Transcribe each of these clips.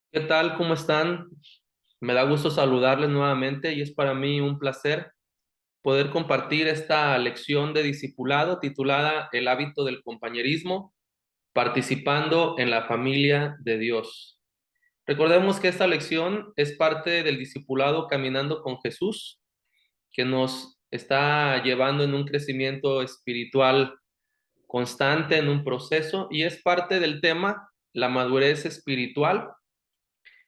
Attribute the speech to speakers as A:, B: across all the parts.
A: ¿Qué tal? ¿Cómo están? Me da gusto saludarles nuevamente y es para mí un placer poder compartir esta lección de discipulado titulada El hábito del compañerismo, participando en la familia de Dios. Recordemos que esta lección es parte del discipulado Caminando con Jesús, que nos está llevando en un crecimiento espiritual constante, en un proceso, y es parte del tema la madurez espiritual.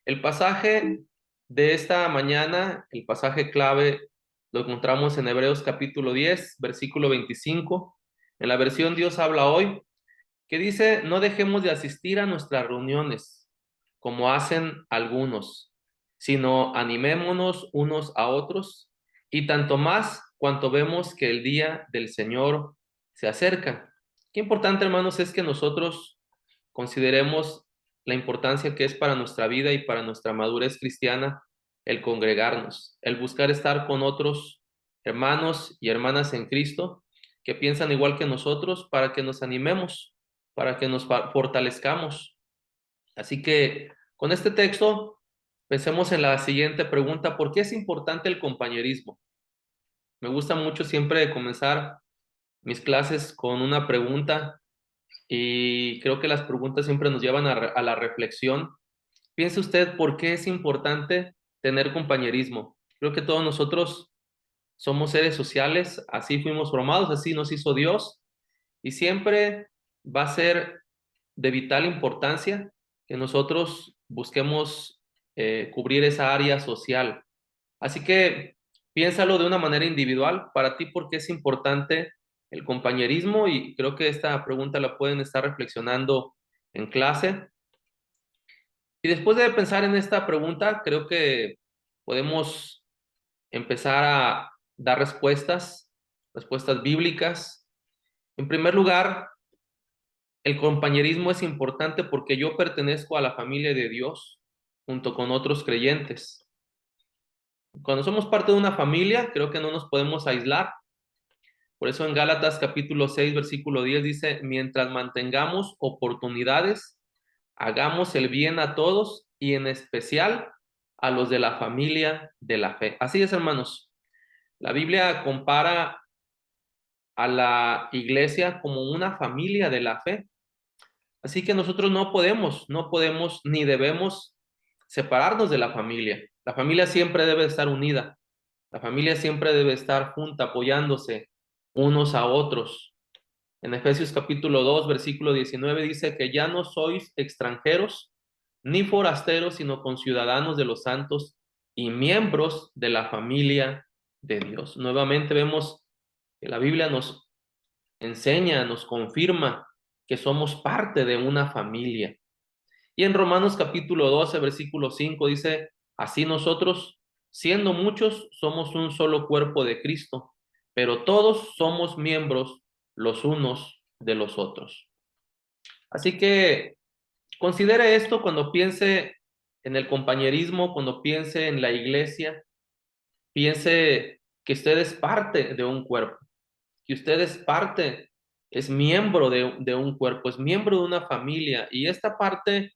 A: El pasaje de esta mañana, el pasaje clave, lo encontramos en Hebreos capítulo 10, versículo 25, en la versión Dios habla hoy, que dice, no dejemos de asistir a nuestras reuniones, como hacen algunos, sino animémonos unos a otros, y tanto más cuanto vemos que el día del Señor se acerca. Qué importante, hermanos, es que nosotros consideremos la importancia que es para nuestra vida y para nuestra madurez cristiana el congregarnos, el buscar estar con otros hermanos y hermanas en Cristo que piensan igual que nosotros para que nos animemos, para que nos fortalezcamos. Así que con este texto pensemos en la siguiente pregunta: ¿por qué es importante el compañerismo? Me gusta mucho siempre comenzar mis clases con una pregunta y creo que las preguntas siempre nos llevan a la reflexión. Piense usted por qué es importante tener compañerismo. Creo que todos nosotros somos seres sociales, así fuimos formados, así nos hizo Dios, y siempre va a ser de vital importancia que nosotros busquemos cubrir esa área social. Así que piénsalo de una manera individual. Para ti, ¿por qué es importante el compañerismo? Y creo que esta pregunta la pueden estar reflexionando en clase. Y después de pensar en esta pregunta, creo que podemos empezar a dar respuestas, respuestas bíblicas. En primer lugar, el compañerismo es importante porque yo pertenezco a la familia de Dios junto con otros creyentes. Cuando somos parte de una familia, creo que no nos podemos aislar. Por eso en Gálatas capítulo 6 versículo 10 dice, mientras mantengamos oportunidades, hagamos el bien a todos y en especial a los de la familia de la fe. Así es, hermanos. La Biblia compara a la iglesia como una familia de la fe. Así que nosotros no podemos ni debemos separarnos de la familia. La familia siempre debe estar unida. La familia siempre debe estar junta, apoyándose unos a otros. En Efesios capítulo 2 versículo 19 dice que ya no sois extranjeros ni forasteros, sino conciudadanos de los santos y miembros de la familia de Dios. Nuevamente vemos que la Biblia nos enseña, nos confirma que somos parte de una familia. Y en Romanos capítulo 12 versículo 5 dice, así nosotros, siendo muchos, somos un solo cuerpo de Cristo, pero todos somos miembros los unos de los otros. Así que considere esto cuando piense en el compañerismo, cuando piense en la iglesia, piense que usted es parte de un cuerpo, que usted es parte, es miembro de un cuerpo, es miembro de una familia. Y esta parte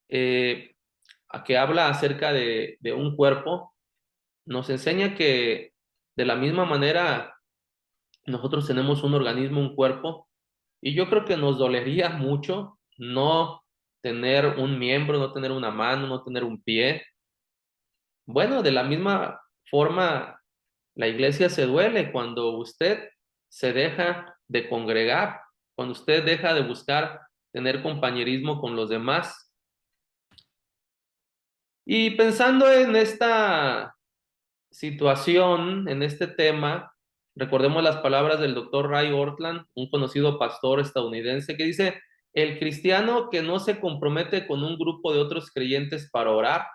A: eh, a que habla acerca de un cuerpo, nos enseña que de la misma manera nosotros tenemos un organismo, un cuerpo, y yo creo que nos dolería mucho no tener un miembro, no tener una mano, no tener un pie. Bueno, de la misma forma, la iglesia se duele cuando usted se deja de congregar, cuando usted deja de buscar tener compañerismo con los demás. Y pensando en esta situación, en este tema, recordemos las palabras del doctor Ray Ortland, un conocido pastor estadounidense, que dice, el cristiano que no se compromete con un grupo de otros creyentes para orar,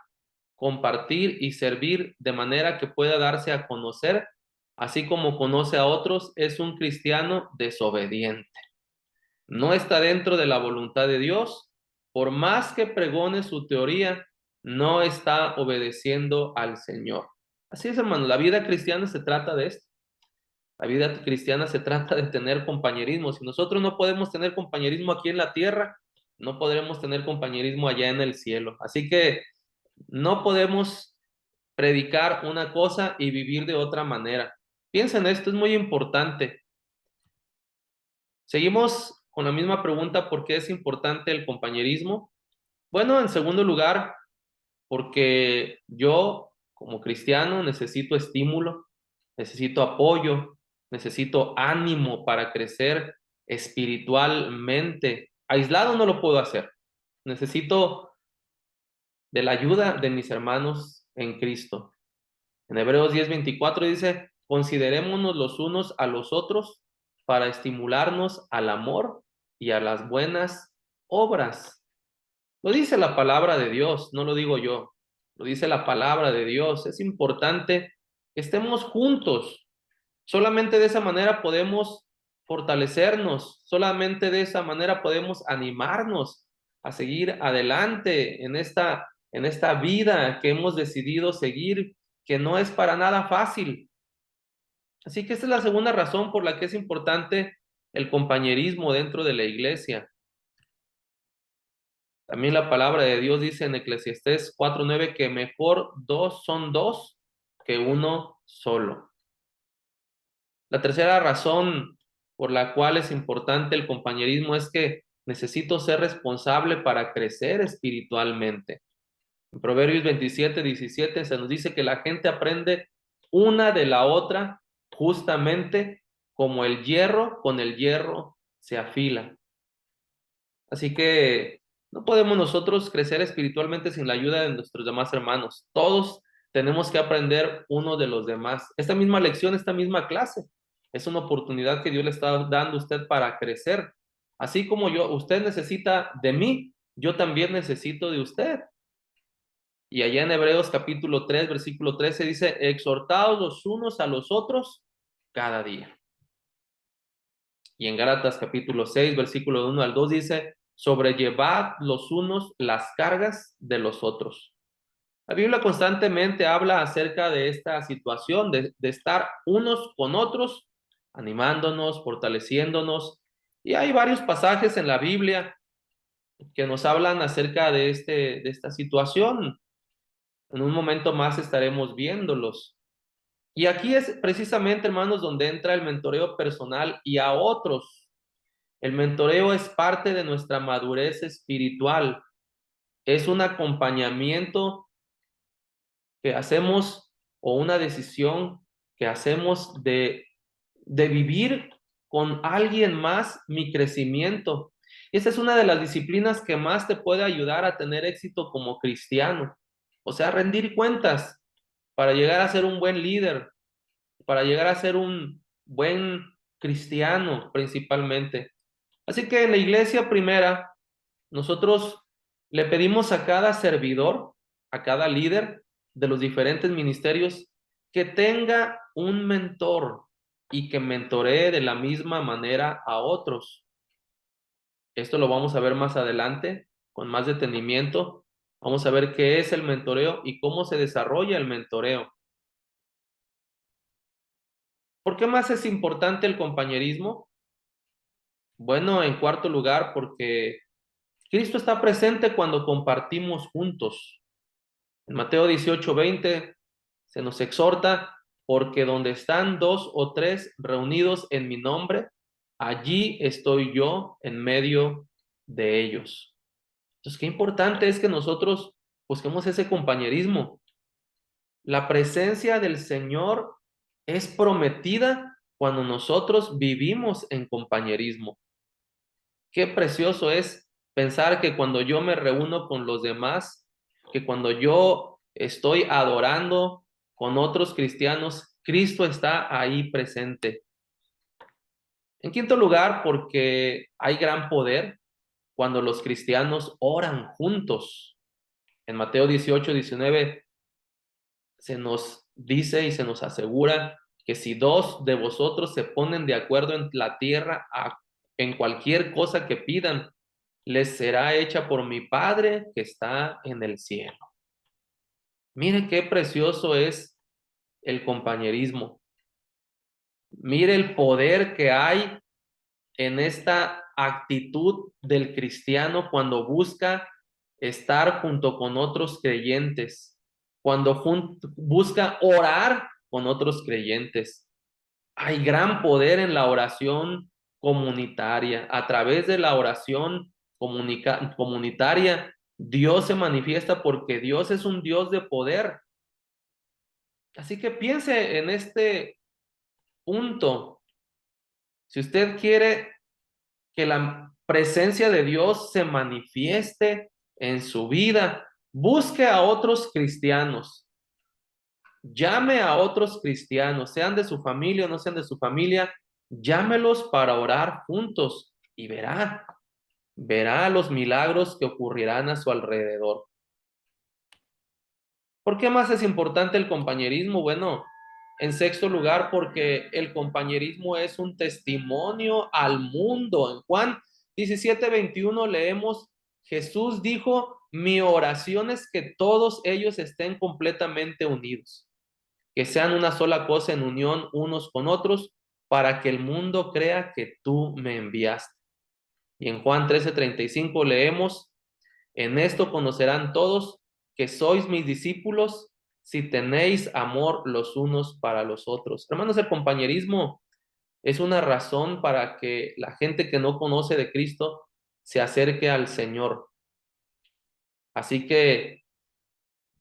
A: compartir y servir de manera que pueda darse a conocer, así como conoce a otros, es un cristiano desobediente. No está dentro de la voluntad de Dios, por más que pregone su teoría, no está obedeciendo al Señor. Así es, hermano, la vida cristiana se trata de esto. La vida cristiana se trata de tener compañerismo. Si nosotros no podemos tener compañerismo aquí en la tierra, no podremos tener compañerismo allá en el cielo. Así que No podemos predicar una cosa y vivir de otra manera. Piensen esto, es muy importante. Seguimos con la misma pregunta: ¿por qué es importante el compañerismo? Bueno, en segundo lugar, porque yo como cristiano necesito estímulo, necesito apoyo, necesito ánimo para crecer espiritualmente. Aislado no lo puedo hacer. Necesito de la ayuda de mis hermanos en Cristo. En Hebreos 10:24 dice: considerémonos los unos a los otros para estimularnos al amor y a las buenas obras. Lo dice la palabra de Dios, no lo digo yo. Lo dice la palabra de Dios. Es importante que estemos juntos. Solamente de esa manera podemos fortalecernos. Solamente de esa manera podemos animarnos a seguir adelante en esta vida que hemos decidido seguir, que no es para nada fácil. Así que esta es la segunda razón por la que es importante el compañerismo dentro de la iglesia. También la palabra de Dios dice en Eclesiastés 4:9 que mejor dos son dos que uno solo. La tercera razón por la cual es importante el compañerismo es que necesito ser responsable para crecer espiritualmente. En Proverbios 27:17 se nos dice que la gente aprende una de la otra justamente como el hierro con el hierro se afila. Así que no podemos nosotros crecer espiritualmente sin la ayuda de nuestros demás hermanos. Todos tenemos que aprender uno de los demás. Esta misma lección, esta misma clase, es una oportunidad que Dios le está dando a usted para crecer. Así como usted necesita de mí, yo también necesito de usted. Y allá en Hebreos capítulo 3, versículo 13 dice: exhortaos los unos a los otros cada día. Y en Gálatas capítulo 6, versículo 1 al 2 dice: sobrellevad los unos las cargas de los otros. La Biblia constantemente habla acerca de esta situación, de estar unos con otros, animándonos, fortaleciéndonos. Y hay varios pasajes en la Biblia que nos hablan acerca de esta situación. En un momento más estaremos viéndolos. Y aquí es precisamente, hermanos, donde entra el mentoreo personal y a otros. El mentoreo es parte de nuestra madurez espiritual. Es un acompañamiento que hacemos o una decisión que hacemos de vivir con alguien más mi crecimiento. Esa es una de las disciplinas que más te puede ayudar a tener éxito como cristiano. O sea, rendir cuentas para llegar a ser un buen líder, para llegar a ser un buen cristiano principalmente. Así que en la iglesia primera, nosotros le pedimos a cada servidor, a cada líder de los diferentes ministerios, que tenga un mentor y que mentoree de la misma manera a otros. Esto lo vamos a ver más adelante, con más detenimiento. Vamos a ver qué es el mentoreo y cómo se desarrolla el mentoreo. ¿Por qué más es importante el compañerismo? Bueno, en cuarto lugar, porque Cristo está presente cuando compartimos juntos. En Mateo 18:20 se nos exhorta: porque donde están dos o tres reunidos en mi nombre, allí estoy yo en medio de ellos. Entonces, qué importante es que nosotros busquemos ese compañerismo. La presencia del Señor es prometida cuando nosotros vivimos en compañerismo. Qué precioso es pensar que cuando yo me reúno con los demás, que cuando yo estoy adorando con otros cristianos, Cristo está ahí presente. En quinto lugar, porque hay gran poder cuando los cristianos oran juntos. En Mateo 18:19 se nos dice y se nos asegura que si dos de vosotros se ponen de acuerdo en la tierra en cualquier cosa que pidan, les será hecha por mi Padre que está en el cielo. Mire qué precioso es el compañerismo. Mire el poder que hay en esta actitud del cristiano cuando busca estar junto con otros creyentes, cuando busca orar con otros creyentes. Hay gran poder en la oración comunitaria. A través de la oración comunitaria, Dios se manifiesta porque Dios es un Dios de poder. Así que piense en este punto. Si usted quiere que la presencia de Dios se manifieste en su vida, busque a otros cristianos, llame a otros cristianos, sean de su familia o no sean de su familia, llámelos para orar juntos y verá los milagros que ocurrirán a su alrededor. ¿Por qué más es importante el compañerismo? Bueno, en sexto lugar, porque el compañerismo es un testimonio al mundo. En Juan 17:21 leemos, Jesús dijo, mi oración es que todos ellos estén completamente unidos, que sean una sola cosa en unión unos con otros, para que el mundo crea que tú me enviaste. Y en Juan 13:35 leemos, en esto conocerán todos que sois mis discípulos si tenéis amor los unos para los otros. Hermanos, el compañerismo es una razón para que la gente que no conoce de Cristo se acerque al Señor. Así que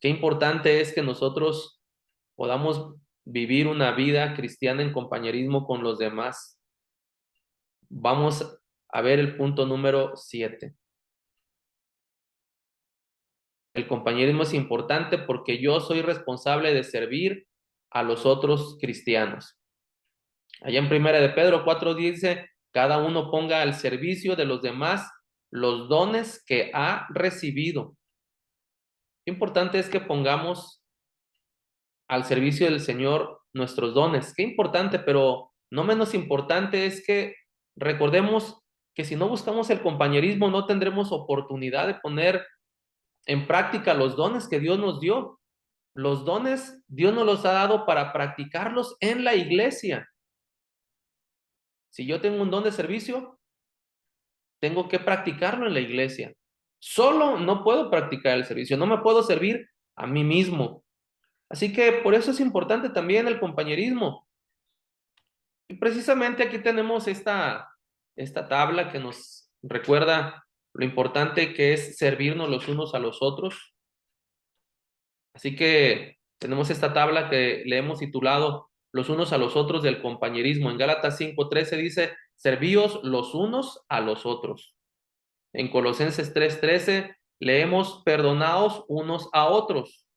A: qué importante es que nosotros podamos vivir una vida cristiana en compañerismo con los demás. Vamos a ver el punto número 7. El compañerismo es importante porque yo soy responsable de servir a los otros cristianos. Allá en Primera de Pedro 4 dice, cada uno ponga al servicio de los demás los dones que ha recibido. Qué importante es que pongamos al servicio del Señor nuestros dones. Qué importante, pero no menos importante es que recordemos que si no buscamos el compañerismo no tendremos oportunidad de poner en práctica los dones que Dios nos dio. Los dones Dios nos los ha dado para practicarlos en la iglesia. Si yo tengo un don de servicio, tengo que practicarlo en la iglesia. Solo no puedo practicar el servicio, no me puedo servir a mí mismo. Así que por eso es importante también el compañerismo. Y precisamente aquí tenemos esta tabla que nos recuerda lo importante que es servirnos los unos a los otros. Así que tenemos esta tabla que le hemos titulado los unos a los otros del compañerismo. En Gálatas 5:13 dice, servíos los unos a los otros. En Colosenses 3:13 leemos, perdonaos unos a otros.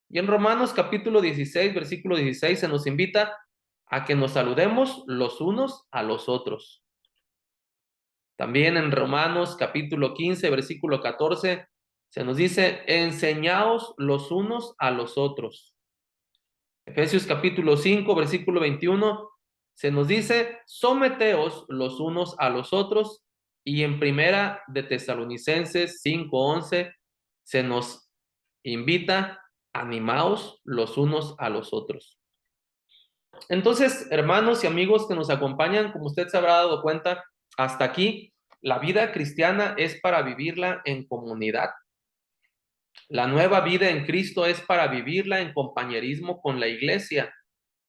A: Y en Romanos capítulo 16, versículo 16 se nos invita a que nos saludemos los unos a los otros. También en Romanos capítulo 15, versículo 14 se nos dice, enseñaos los unos a los otros. Efesios capítulo 5, versículo 21, se nos dice, someteos los unos a los otros. Y en Primera de Tesalonicenses 5:11 se nos invita, animaos los unos a los otros. Entonces, hermanos y amigos que nos acompañan, como usted se habrá dado cuenta, hasta aquí, la vida cristiana es para vivirla en comunidad. La nueva vida en Cristo es para vivirla en compañerismo con la iglesia.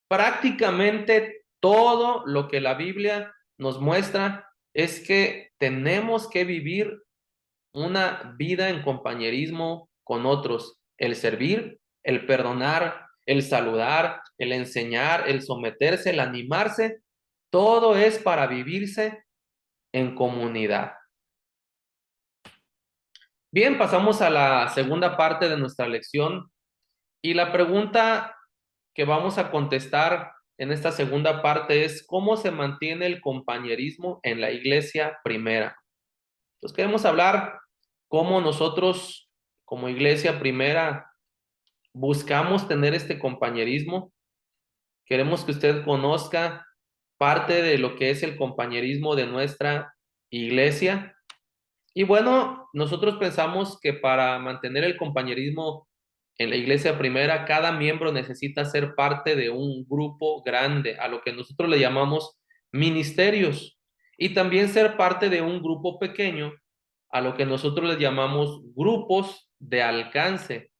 A: Prácticamente todo lo que la Biblia nos muestra es que tenemos que vivir una vida en compañerismo con otros. El servir, el perdonar, el saludar, el enseñar, el someterse, el animarse, todo es para vivirse en comunidad. Bien, pasamos a la segunda parte de nuestra lección y la pregunta que vamos a contestar en esta segunda parte es ¿cómo se mantiene el compañerismo en la iglesia primera? Entonces queremos hablar cómo nosotros como iglesia primera buscamos tener este compañerismo. Queremos que usted conozca parte de lo que es el compañerismo de nuestra iglesia. Y bueno, nosotros pensamos que para mantener el compañerismo en la iglesia primera, cada miembro necesita ser parte de un grupo grande, a lo que nosotros le llamamos ministerios, y también ser parte de un grupo pequeño, a lo que nosotros les llamamos grupos de alcance.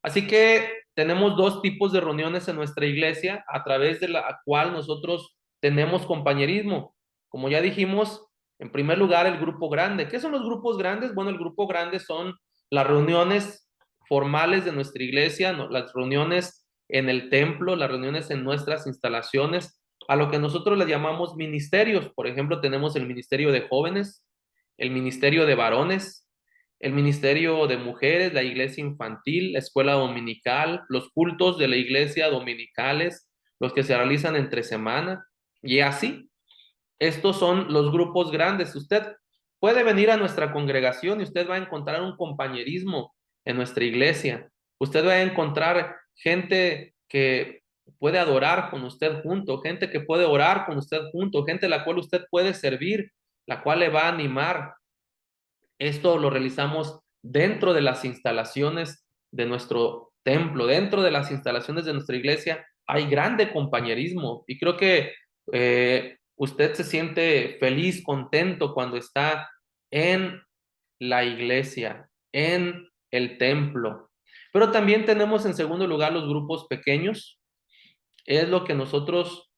A: Así que tenemos dos tipos de reuniones en nuestra iglesia a través de la cual nosotros tenemos compañerismo. Como ya dijimos, en primer lugar, el grupo grande. ¿Qué son los grupos grandes? Bueno, el grupo grande son las reuniones formales de nuestra iglesia, las reuniones en el templo, las reuniones en nuestras instalaciones, a lo que nosotros le llamamos ministerios. Por ejemplo, tenemos el ministerio de jóvenes, el ministerio de varones, el ministerio de mujeres, la iglesia infantil, la escuela dominical, los cultos de la iglesia dominicales, los que se realizan entre semana, y así. Estos son los grupos grandes. Usted puede venir a nuestra congregación y usted va a encontrar un compañerismo en nuestra iglesia. Usted va a encontrar gente que puede adorar con usted junto, gente que puede orar con usted junto, gente a la cual usted puede servir, la cual le va a animar. Esto lo realizamos dentro de las instalaciones de nuestro templo, dentro de las instalaciones de nuestra iglesia. Hay grande compañerismo y creo que usted se siente feliz, contento cuando está en la iglesia, en el templo. Pero también tenemos en segundo lugar los grupos pequeños. Es lo que nosotros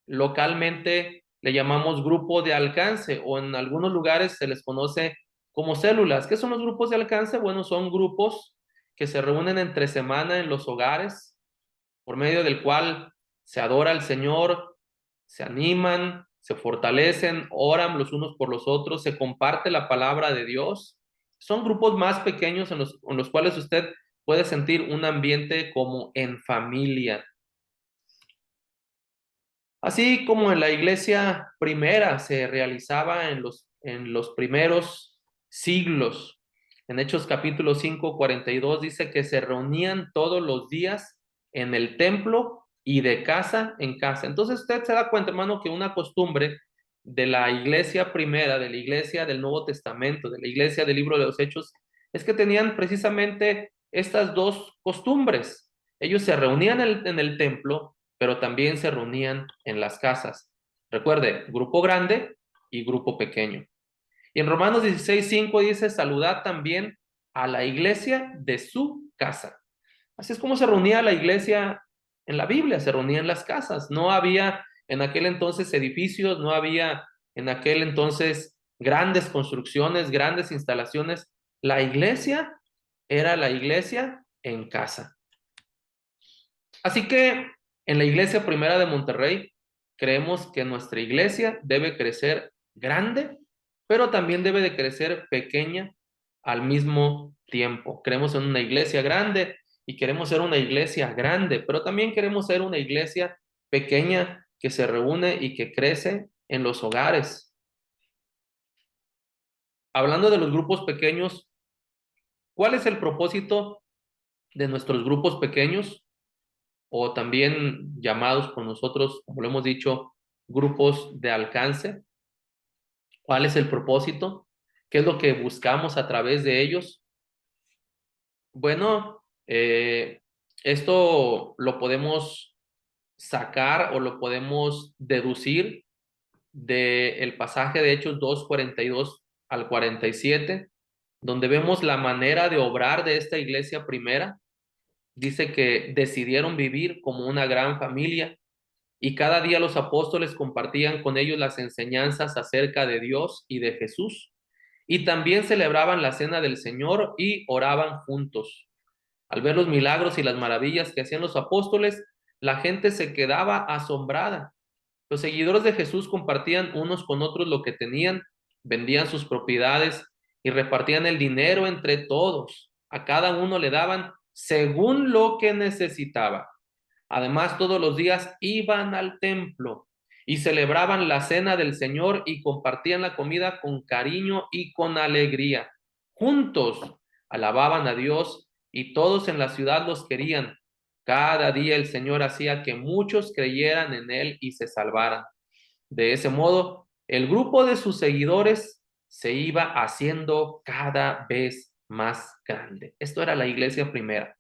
A: localmente le llamamos grupo de alcance o en algunos lugares se les conoce como células. ¿Qué son los grupos de alcance? Bueno, son grupos que se reúnen entre semana en los hogares, por medio del cual se adora al Señor, se animan, se fortalecen, oran los unos por los otros, se comparte la palabra de Dios. Son grupos más pequeños en los cuales usted puede sentir un ambiente como en familia. Así como en la iglesia primera se realizaba en los primeros siglos. En Hechos capítulo 5, 42 dice que se reunían todos los días en el templo y de casa en casa. Entonces usted se da cuenta, hermano, que una costumbre de la iglesia primera, de la iglesia del Nuevo Testamento, de la iglesia del libro de los Hechos, es que tenían precisamente estas dos costumbres. Ellos se reunían en el templo, pero también se reunían en las casas. Recuerde, grupo grande y grupo pequeño. Y en Romanos 16:5 dice, saludad también a la iglesia de su casa. Así es como se reunía la iglesia en la Biblia, se reunía en las casas. No había en aquel entonces edificios, no había en aquel entonces grandes construcciones, grandes instalaciones. La iglesia era la iglesia en casa. Así que en la iglesia primera de Monterrey creemos que nuestra iglesia debe crecer grande, pero también debe de crecer pequeña al mismo tiempo. Creemos en una iglesia grande y queremos ser una iglesia grande, pero también queremos ser una iglesia pequeña que se reúne y que crece en los hogares. Hablando de los grupos pequeños, ¿cuál es el propósito de nuestros grupos pequeños? O también llamados por nosotros, como lo hemos dicho, grupos de alcance. ¿Cuál es el propósito? ¿Qué es lo que buscamos a través de ellos? Bueno, esto lo podemos sacar o lo podemos deducir del pasaje de Hechos 2:42 al 47, donde vemos la manera de obrar de esta iglesia primera. Dice que decidieron vivir como una gran familia y cada día los apóstoles compartían con ellos las enseñanzas acerca de Dios y de Jesús. Y también celebraban la cena del Señor y oraban juntos. Al ver los milagros y las maravillas que hacían los apóstoles, la gente se quedaba asombrada. Los seguidores de Jesús compartían unos con otros lo que tenían, vendían sus propiedades y repartían el dinero entre todos. A cada uno le daban según lo que necesitaba. Además, todos los días iban al templo y celebraban la cena del Señor y compartían la comida con cariño y con alegría. Juntos alababan a Dios y todos en la ciudad los querían. Cada día el Señor hacía que muchos creyeran en Él y se salvaran. De ese modo, el grupo de sus seguidores se iba haciendo cada vez más grande. Esto era la iglesia primera.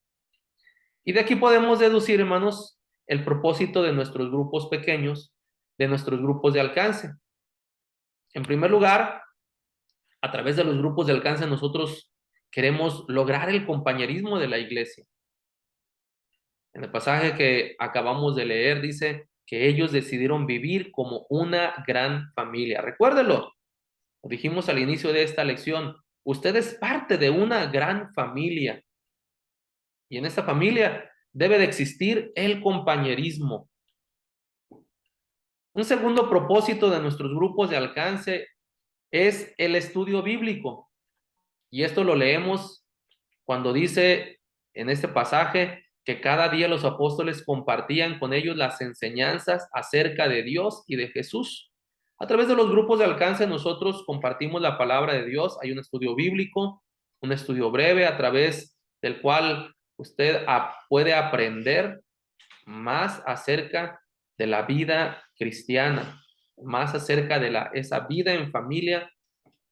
A: Y de aquí podemos deducir, hermanos, el propósito de nuestros grupos pequeños, de nuestros grupos de alcance. En primer lugar, A través de los grupos de alcance nosotros queremos lograr el compañerismo de la iglesia. En el pasaje que acabamos de leer dice que ellos decidieron vivir como una gran familia. Recuérdelo, lo dijimos al inicio de esta lección, usted es parte de una gran familia y en esta familia debe de existir el compañerismo. Un segundo propósito de nuestros grupos de alcance es el estudio bíblico. Y esto lo leemos cuando dice en este pasaje que cada día los apóstoles compartían con ellos las enseñanzas acerca de Dios y de Jesús. A través de los grupos de alcance nosotros compartimos la palabra de Dios. Hay un estudio bíblico, un estudio breve a través del cual usted puede aprender más acerca de la vida cristiana, más acerca de esa vida en familia,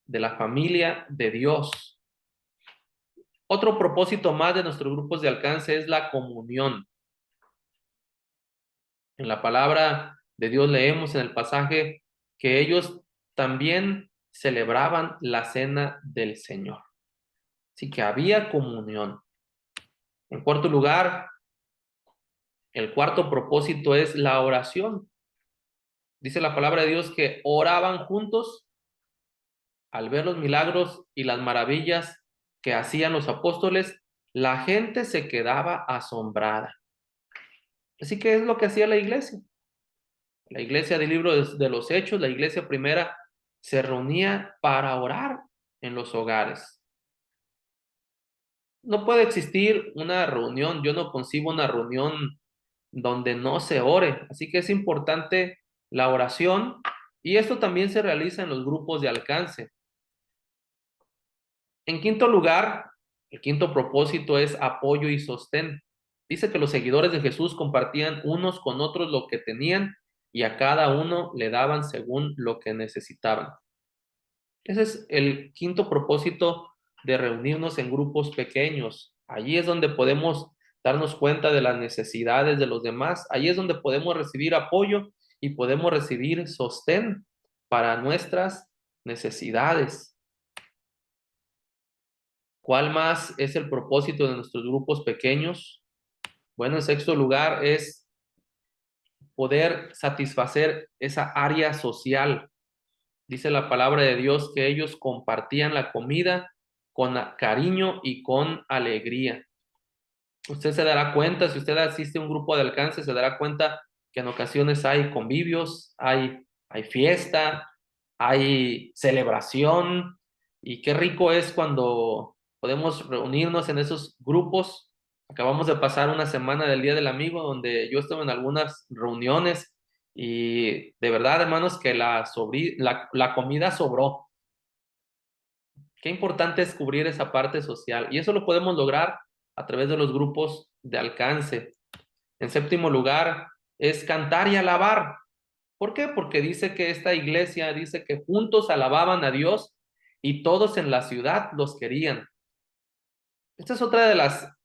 A: de la familia de Dios. Otro propósito más de nuestros grupos de alcance es la comunión. En la palabra de Dios leemos en el pasaje que ellos también celebraban la cena del Señor. Así que había comunión. En cuarto lugar, el cuarto propósito es la oración. Dice la palabra de Dios que oraban juntos al ver los milagros y las maravillas que hacían los apóstoles. La gente se quedaba asombrada. Así que es lo que hacía la iglesia. La iglesia del libro de los Hechos, la iglesia primera, se reunía para orar en los hogares. No puede existir una reunión, yo no concibo una reunión donde no se ore. Así que es importante la oración y esto también se realiza en los grupos de alcance. En quinto lugar, el quinto propósito es apoyo y sostén. Dice que los seguidores de Jesús compartían unos con otros lo que tenían y a cada uno le daban según lo que necesitaban. Ese es el quinto propósito de reunirnos en grupos pequeños. Allí es donde podemos darnos cuenta de las necesidades de los demás. Allí es donde podemos recibir apoyo y podemos recibir sostén para nuestras necesidades. ¿Cuál más es el propósito de nuestros grupos pequeños? Bueno, en sexto lugar es poder satisfacer esa área social. Dice la palabra de Dios que ellos compartían la comida con cariño y con alegría. Usted se dará cuenta, si usted asiste a un grupo de alcance, se dará cuenta que en ocasiones hay convivios, hay fiesta, hay celebración, y qué rico es cuando podemos reunirnos en esos grupos. Acabamos de pasar una semana del Día del Amigo, donde yo estuve en algunas reuniones, y de verdad, hermanos, que la comida sobró. Qué importante es cubrir esa parte social, y eso lo podemos lograr a través de los grupos de alcance. En séptimo lugar, es cantar y alabar. ¿Por qué? Porque dice que esta iglesia dice que juntos alababan a Dios y todos en la ciudad los querían. Esta es otra de las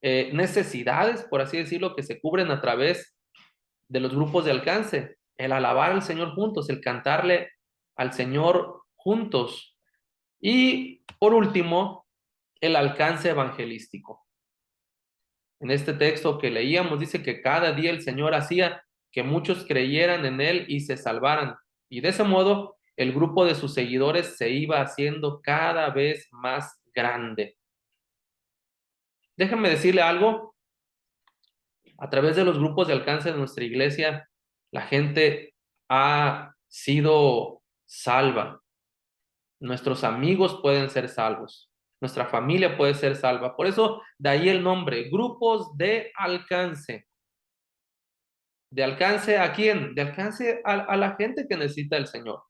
A: necesidades, por así decirlo, que se cubren a través de los grupos de alcance. El alabar al Señor juntos, el cantarle al Señor juntos. Y por último, el alcance evangelístico. En este texto que leíamos dice que cada día el Señor hacía que muchos creyeran en Él y se salvaran. Y de ese modo el grupo de sus seguidores se iba haciendo cada vez más grande. Déjenme decirle algo, a través de los grupos de alcance de nuestra iglesia, la gente ha sido salva. Nuestros amigos pueden ser salvos. Nuestra familia puede ser salva. Por eso, de ahí el nombre, grupos de alcance. ¿De alcance a quién? De alcance a la gente que necesita el Señor.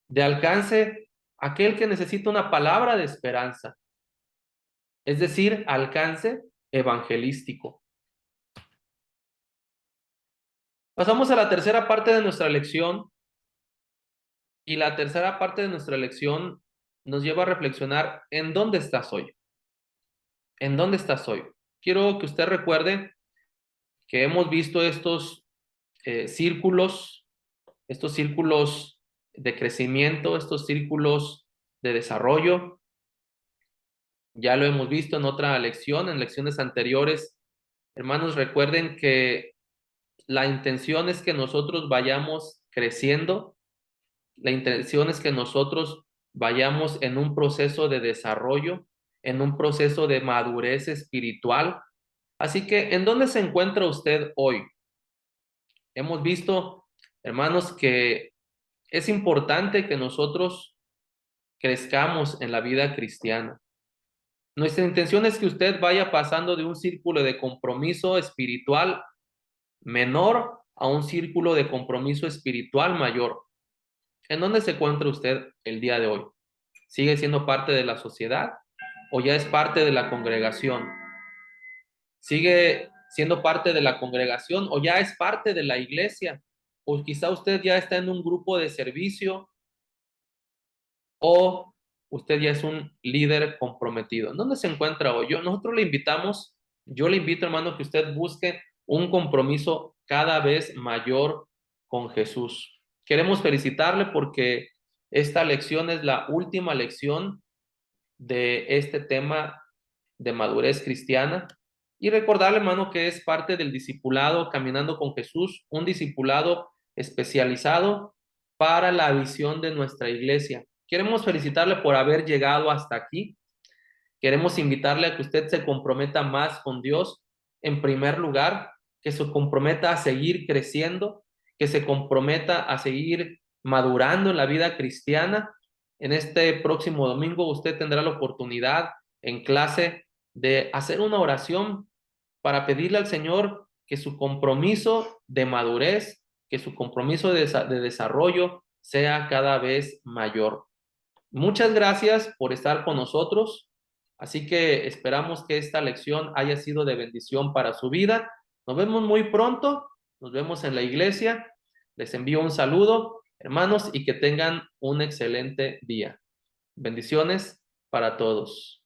A: De alcance a aquel que necesita una palabra de esperanza. Es decir, alcance evangelístico. Pasamos a la tercera parte de nuestra lección. Y la tercera parte de nuestra lección nos lleva a reflexionar en dónde estás hoy. ¿En dónde estás hoy? Quiero que usted recuerde que hemos visto estos círculos de crecimiento, estos círculos de desarrollo. Ya lo hemos visto en otra lección, en lecciones anteriores. Hermanos, recuerden que la intención es que nosotros vayamos creciendo, la intención es que nosotros vayamos en un proceso de desarrollo, en un proceso de madurez espiritual. Así que, ¿en dónde se encuentra usted hoy? Hemos visto, hermanos, que es importante que nosotros crezcamos en la vida cristiana. Nuestra intención es que usted vaya pasando de un círculo de compromiso espiritual menor a un círculo de compromiso espiritual mayor. ¿En dónde se encuentra usted el día de hoy? ¿Sigue siendo parte de la sociedad o ya es parte de la congregación? ¿Sigue siendo parte de la congregación o ya es parte de la iglesia? O quizá usted ya está en un grupo de servicio o usted ya es un líder comprometido. ¿En dónde se encuentra hoy? Nosotros le invitamos, yo le invito, hermano, que usted busque un compromiso cada vez mayor con Jesús. Queremos felicitarle porque esta lección es la última lección de este tema de madurez cristiana y recordarle, hermano, que es parte del discipulado Caminando con Jesús, un discipulado especializado para la visión de nuestra iglesia. Queremos felicitarle por haber llegado hasta aquí. Queremos invitarle a que usted se comprometa más con Dios en primer lugar, que se comprometa a seguir creciendo, que se comprometa a seguir madurando en la vida cristiana. En este próximo domingo usted tendrá la oportunidad en clase de hacer una oración para pedirle al Señor que su compromiso de madurez, que su compromiso de desarrollo sea cada vez mayor. Muchas gracias por estar con nosotros. Así que esperamos que esta lección haya sido de bendición para su vida. Nos vemos muy pronto. Nos vemos en la iglesia. Les envío un saludo, hermanos, y que tengan un excelente día. Bendiciones para todos.